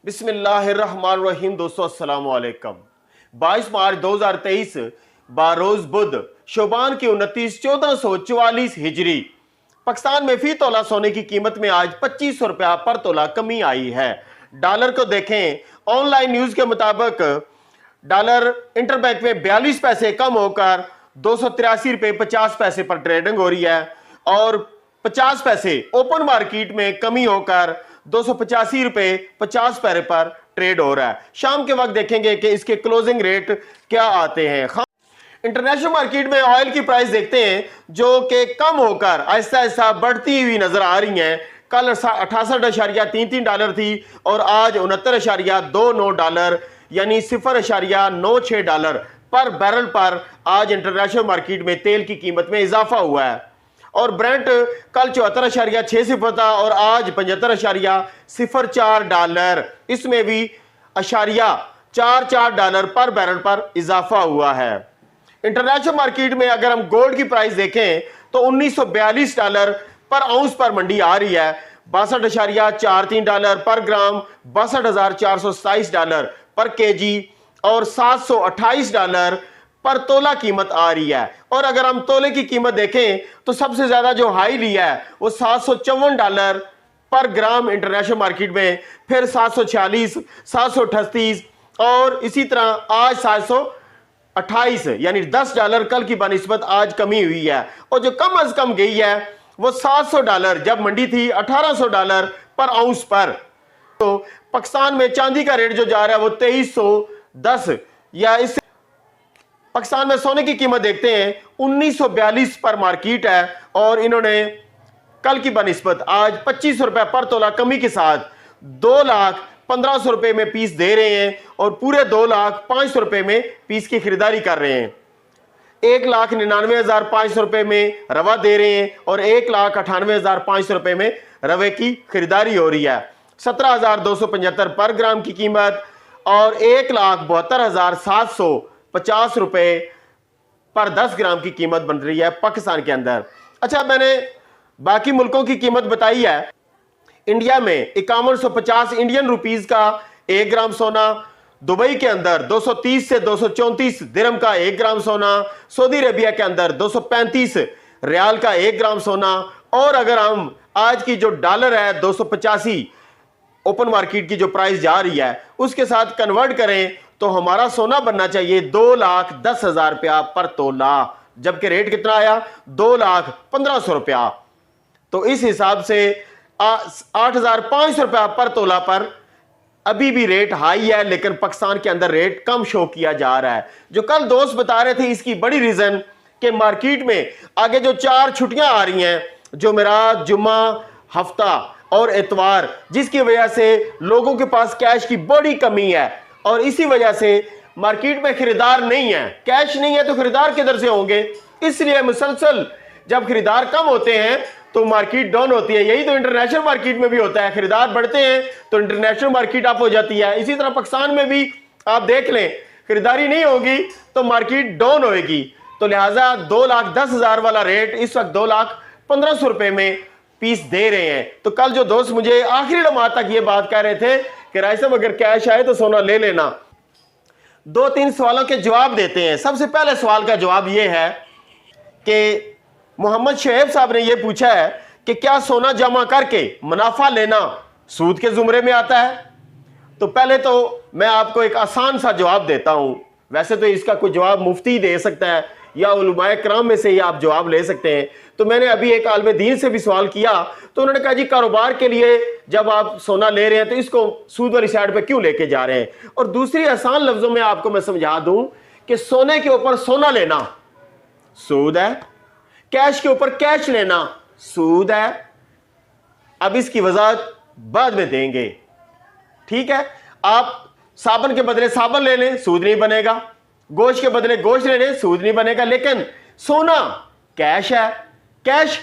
बिस्मिल्लाहिर्रहमानिर्रहीम। दोस्तों अस्सलाम वालेकुम। 22 मार्च 2023 बारोज बुध शोबान की 29 1444 हिजरी। पाकिस्तान में फी तोला सोने की कीमत में आज 2500 रुपया पर तोला कमी आई है। डॉलर को देखें, ऑनलाइन न्यूज के मुताबिक डॉलर इंटरबैंक में 42 पैसे कम होकर 283 रुपये 50 पैसे पर ट्रेडिंग हो रही है और 50 पैसे ओपन मार्केट में कमी होकर 285 रुपये 50 पैसे पर ट्रेड हो रहा है। शाम के वक्त देखेंगे कि इसके क्लोजिंग रेट क्या आते हैं। इंटरनेशनल मार्केट में ऑयल की प्राइस देखते हैं जो कि कम होकर आहिस्ता आहिस्ता बढ़ती हुई नजर आ रही है। कल 68.33 डॉलर थी और आज 69.29 डॉलर यानी 0.96 डॉलर पर बैरल पर आज इंटरनेशनल मार्केट में तेल की कीमत में इजाफा हुआ है। और ब्रेंट कल 74.60 था और आज 75.04 डॉलर, इसमें भी $4.4 पर बैरल पर इजाफा हुआ है। इंटरनेशनल मार्केट में अगर हम गोल्ड की प्राइस देखें तो $1942 पर आउंस पर मंडी आ रही है। 62.43 डॉलर पर ग्राम, 62,427 डॉलर पर केजी और 728 डॉलर पर तोला कीमत आ रही है। और अगर हम तोले की कीमत देखें तो सबसे ज्यादा जो हाई लिया है वो 754 डॉलर पर ग्राम इंटरनेशनल मार्केट में, फिर 746, 738 और इसी तरह आज 728 यानी 10 डॉलर कल की बनिस्बत आज कमी हुई है। और जो कम अज कम गई है वो 700 डॉलर, जब मंडी थी 1800 डॉलर पर आउंस पर। तो पाकिस्तान में चांदी का रेट जो जा रहा है वो 2310 या इससे। पाकिस्तान में सोने की कीमत देखते हैं 1942 पर मार्केट है और इन्होंने कल की बनिस्बत आज 2500 रुपए पर तोला कमी के साथ 2,15,000 रुपए में पीस दे रहे हैं और पूरे 2,05,000 रुपए में पीस की खरीदारी कर रहे हैं। 1,99,500 रुपए में रवा दे रहे हैं और 1,98,500 रुपए में रवे की खरीदारी हो रही है। 17,275 पर ग्राम की कीमत और 1,72,750 रुपए पर 10 ग्राम की कीमत बन रही है पाकिस्तान के अंदर। अच्छा, मैंने बाकी मुल्कों की कीमत बताई है। इंडिया में 5150 इंडियन रुपीस का 1 ग्राम सोना, दुबई के अंदर 230 से 234 दिरहम का 1 ग्राम सोना, सऊदी अरेबिया के अंदर 235 रियाल का 1 ग्राम सोना। और अगर हम आज की जो डॉलर है 285 ओपन मार्केट की जो प्राइस जा रही है उसके साथ कन्वर्ट करें तो हमारा सोना बनना चाहिए 2,10,000 रुपया पर तोला, जबकि रेट कितना आया 2,15,000 रुपया। तो इस हिसाब से 8,500 रुपया पर तोला पर अभी भी रेट हाई है, लेकिन पाकिस्तान के अंदर रेट कम शो किया जा रहा है। जो कल दोस्त बता रहे थे इसकी बड़ी रीजन कि मार्केट में आगे जो 4 छुट्टियां आ रही हैं, जुमेरात, जुम्मा, हफ्ता और इतवार, जिसकी वजह से लोगों के पास कैश की बड़ी कमी है और इसी वजह से मार्केट में खरीदार नहीं है। कैश नहीं है तो खरीदार किधर से होंगे? इसलिए मुसलसल जब खरीदार कम होते हैं तो मार्केट डाउन होती है। यही तो इंटरनेशनल मार्केट में भी होता है, खरीदार बढ़ते हैं तो इंटरनेशनल मार्केट अप हो जाती है। इसी तरह पाकिस्तान में भी आप देख लें, खरीदारी नहीं होगी तो मार्केट डाउन होगी। तो लिहाजा 2,10,000 वाला रेट इस वक्त 2,15,000 रुपए में पीस दे रहे हैं। तो कल जो दोस्त मुझे आखिरी लम्हा तक ये बात कह रहे थे कि राय साहब अगर कैश आए तो सोना ले लेना, 2-3 सवालों के जवाब देते हैं। सबसे पहले सवाल का जवाब ये है कि मोहम्मद शुएब साहब ने यह पूछा है कि क्या सोना जमा करके मुनाफा लेना सूद के जुमरे में आता है? तो पहले तो मैं आपको एक आसान सा जवाब देता हूं। वैसे तो इसका कोई जवाब मुफ्ती दे सकता है या उलमाए कराम में से ही आप जवाब ले सकते हैं। तो मैंने अभी एक आलिम दीन से भी सवाल किया तो उन्होंने कहा जी कारोबार के लिए जब आप सोना ले रहे हैं तो इसको सूद वाली साइड पे क्यों लेके जा रहे हैं? और दूसरी आसान लफ्जों में आपको मैं समझा दूं कि सोने के ऊपर सोना लेना सूद है, कैश के ऊपर कैश लेना सूद है। अब इसकी वजाहत बाद में देंगे, ठीक है? आप साबुन के बदले साबुन ले लें, सूद नहीं बनेगा। गोश्त के बदले गोश्त ले लें, सूद नहीं बनेगा। लेकिन सोना कैश है, कैश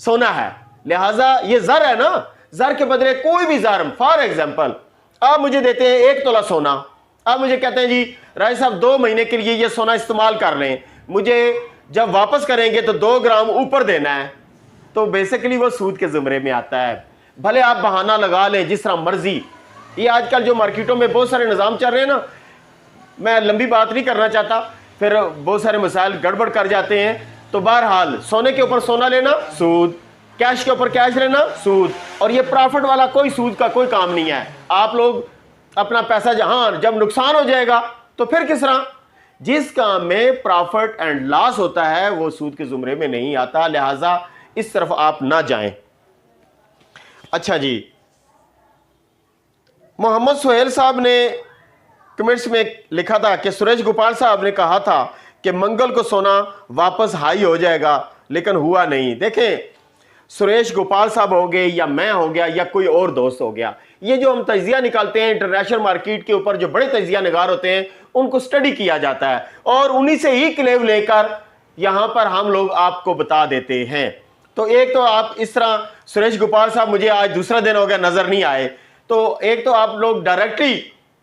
सोना है, लिहाजा ये जर है ना, जर के बदले कोई भी जर, फॉर एग्जाम्पल आप मुझे देते हैं 1 तोला सोना, आप मुझे कहते हैं जी राय साहब 2 महीने के लिए ये सोना इस्तेमाल कर लें, मुझे जब वापस करेंगे तो 2 ग्राम ऊपर देना है, तो बेसिकली वो सूद के जुमरे में आता है। भले आप बहाना लगा लें जिस तरह मर्जी, ये आजकल जो मार्केटों में बहुत सारे निज़ाम चल रहे हैं ना, मैं लंबी बात नहीं करना चाहता, फिर बहुत सारे मसाइल गड़बड़ कर जाते हैं। तो बहरहाल सोने के ऊपर सोना लेना सूद, कैश के ऊपर कैश लेना सूद, और ये प्रॉफिट वाला कोई सूद का कोई काम नहीं है। आप लोग अपना पैसा जहां जब नुकसान हो जाएगा तो फिर किस तरह, जिस काम में प्रॉफिट एंड लॉस होता है वो सूद के जुमरे में नहीं आता, लिहाजा इस तरफ आप ना जाएं। अच्छा जी, मोहम्मद सुहेल साहब ने कमेंट्स में लिखा था कि सुरेश गोपाल साहब ने कहा था कि मंगल को सोना वापस हाई हो जाएगा, लेकिन हुआ नहीं। देखें, सुरेश गोपाल साहब हो गए या मैं हो गया या कोई और दोस्त हो गया, ये जो हम तजिया निकालते हैं इंटरनेशनल मार्केट के ऊपर, जो बड़े तजिया निगार होते हैं उनको स्टडी किया जाता है और उन्हीं से ही क्लेव लेकर यहां पर हम लोग आपको बता देते हैं। तो एक तो आप इस तरह, सुरेश गोपाल साहब मुझे आज दूसरा दिन हो गया नजर नहीं आए, तो एक तो आप लोग डायरेक्टली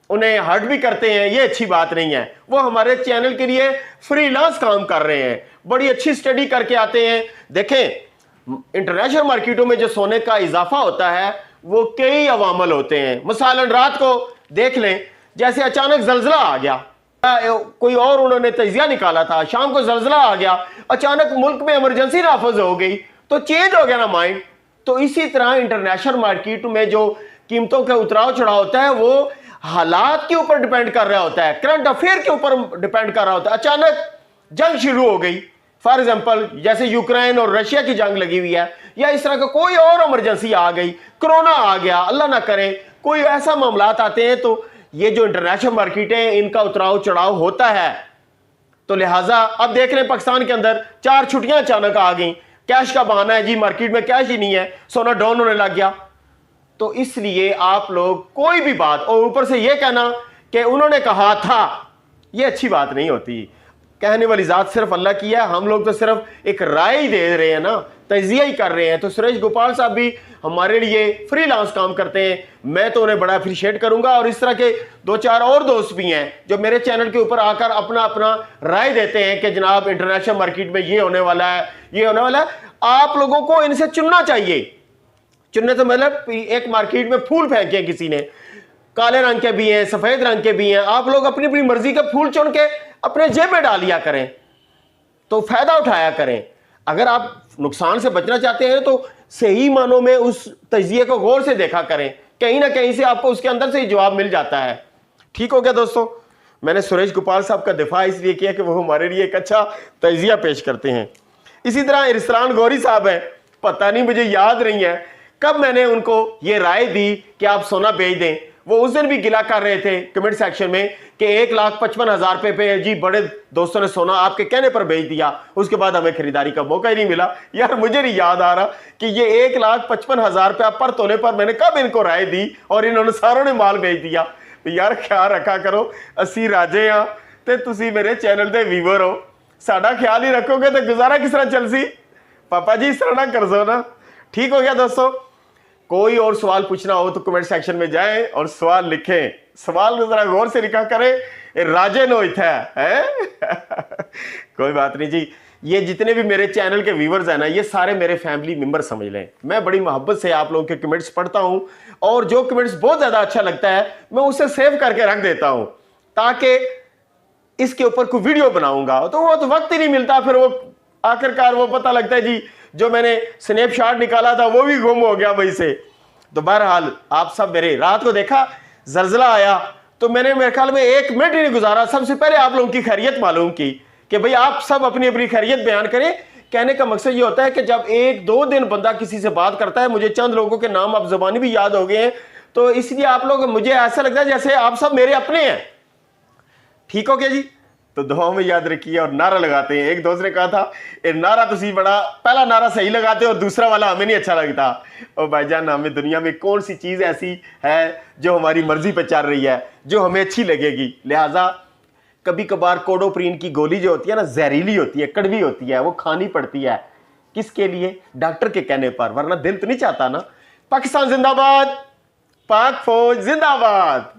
उन्हें हर्ट भी करते हैं, ये अच्छी बात नहीं है। वो हमारे चैनल के लिए फ्रीलांस काम कर रहे हैं, बड़ी अच्छी स्टडी करके आते हैं। देखें, इंटरनेशनल मार्केटों में जो सोने का इजाफा होता है वो कई अवामल होते हैं। मसालन रात को देख लें, जैसे अचानक जलजला आ गया, कोई और उन्होंने तजिया निकाला था, शाम को जलजला आ गया, अचानक मुल्क में इमरजेंसी नाफज हो गई तो चेंज हो गया ना माइंड। तो इसी तरह इंटरनेशनल मार्केट में जो कीमतों का उतराव चढ़ाव होता है वो हालात के ऊपर डिपेंड कर रहा होता है, करंट अफेयर के ऊपर डिपेंड कर रहा होता है। अचानक जंग शुरू हो गई, फॉर एग्जांपल जैसे यूक्रेन और रशिया की जंग लगी हुई है, या इस तरह का कोई और इमरजेंसी आ गई, कोरोना आ गया, अल्लाह ना करे कोई ऐसा मामलात आते हैं, तो ये जो इंटरनेशनल मार्केट है इनका उतराव चढ़ाव होता है। तो लिहाजा अब देख रहे हैं पाकिस्तान के अंदर 4 छुट्टियां अचानक आ गई, कैश का बहाना है जी, मार्केट में कैश ही नहीं है, सोना डाउन होने लग गया। तो इसलिए आप लोग कोई भी बात, और ऊपर से यह कहना कि उन्होंने कहा था, यह अच्छी बात नहीं होती। कहने वाली जात सिर्फ अल्लाह की है, हम लोग तो सिर्फ एक राय ही दे रहे हैं ना, तजिया ही कर रहे हैं। तो सुरेश गोपाल साहब भी हमारे लिए फ्रीलांस काम करते हैं, मैं तो उन्हें बड़ा अप्रिशिएट करूंगा। और इस तरह के 2-4 और दोस्त भी हैं जो मेरे चैनल के ऊपर आकर अपना अपना राय देते हैं कि जनाब इंटरनेशनल मार्केट में ये होने वाला है, ये होने वाला है। आप लोगों को इनसे चुनना चाहिए। चुनने तो मतलब एक मार्केट में फूल फेंके किसी ने, काले रंग के भी हैं, सफेद रंग के भी हैं, आप लोग अपनी अपनी मर्जी के फूल चुन के अपने जेब में डालिया करें, तो फायदा उठाया करें। अगर आप नुकसान से बचना चाहते हैं तो सही मानों में उस तजिए को गौर से देखा करें, कहीं ना कहीं से आपको उसके अंदर से ही जवाब मिल जाता है। ठीक हो गया दोस्तों, मैंने सुरेश गोपाल साहब का दिफा इसलिए किया कि वो हमारे लिए एक अच्छा तजिया पेश करते हैं। इसी तरह इरसलान गौरी साहब हैं, पता नहीं मुझे याद नहीं है कब मैंने उनको ये राय दी कि आप सोना बेच दें। वो उस दिन भी गिला कर रहे थे कमेंट सेक्शन में कि 1,55,000 रुपए पे जी बड़े दोस्तों ने सोना आपके कहने पर बेच दिया, उसके बाद हमें खरीदारी का मौका ही नहीं मिला। यार मुझे नहीं याद आ रहा कि ये 1,55,000 रुपया पर तोले पर मैंने कब इनको राय दी और इन्होंने सारों ने माल बेच दिया। यार ख्याल रखा करो, असी राजे हाँ ते तुसी मेरे चैनल के व्यूअर हो, साडा ख्याल ही रखोगे तो गुजारा किस तरह चल सी। पापा जी इस तरह ना कर दो ना। ठीक हो गया दोस्तों, कोई और सवाल पूछना हो तो कमेंट सेक्शन में जाएं और सवाल लिखें। सवाल जरा गौर से लिखा करें, राजे नो इतना है कोई बात नहीं जी। ये जितने भी मेरे चैनल के व्यूअर्स हैं ना, ये सारे मेरे फैमिली मेंबर समझ लें। मैं बड़ी मोहब्बत से आप लोगों के कमेंट्स पढ़ता हूं और जो कमेंट्स बहुत ज़्यादा अच्छा लगता है मैं उसे सेव करके रख देता हूं, ताकि इसके ऊपर कोई वीडियो बनाऊंगा तो वो तो वक्त ही नहीं मिलता, फिर वो आखिरकार वो पता लगता है जी जो मैंने स्नैपशॉट निकाला था वो भी गुम हो गया वहीं से। तो बहरहाल आप सब मेरे रात को देखा जलजला आया तो मैंने मेरे ख्याल में 1 मिनट ही नहीं गुजारा, सबसे पहले आप लोगों की खैरियत मालूम की कि भाई आप सब अपनी अपनी खैरियत बयान करें। कहने का मकसद ये होता है कि जब 1-2 दिन बंदा किसी से बात करता है, मुझे चंद लोगों के नाम अब ज़बानी भी याद हो गए हैं, तो इसलिए आप लोग, मुझे ऐसा लगता है जैसे आप सब मेरे अपने हैं। ठीक हो गया जी, तो दुआओं में याद रखिए और नारा लगाते हैं। एक दोस्त ने कहा था ये नारा तुसी बड़ा, पहला नारा सही लगाते हो और दूसरा वाला हमें नहीं अच्छा लगता। और भाईजान हमें दुनिया में कौन सी चीज़ ऐसी है जो हमारी मर्जी पे चल रही है, जो हमें अच्छी लगेगी। लिहाजा कभी कभार कोडोप्रीन की गोली जो होती है ना, जहरीली होती है, कड़वी होती है, वो खानी पड़ती है। किसके लिए? डॉक्टर के कहने पर, वरना दिल तो नहीं चाहता ना। पाकिस्तान जिंदाबाद, पाक फौज जिंदाबाद।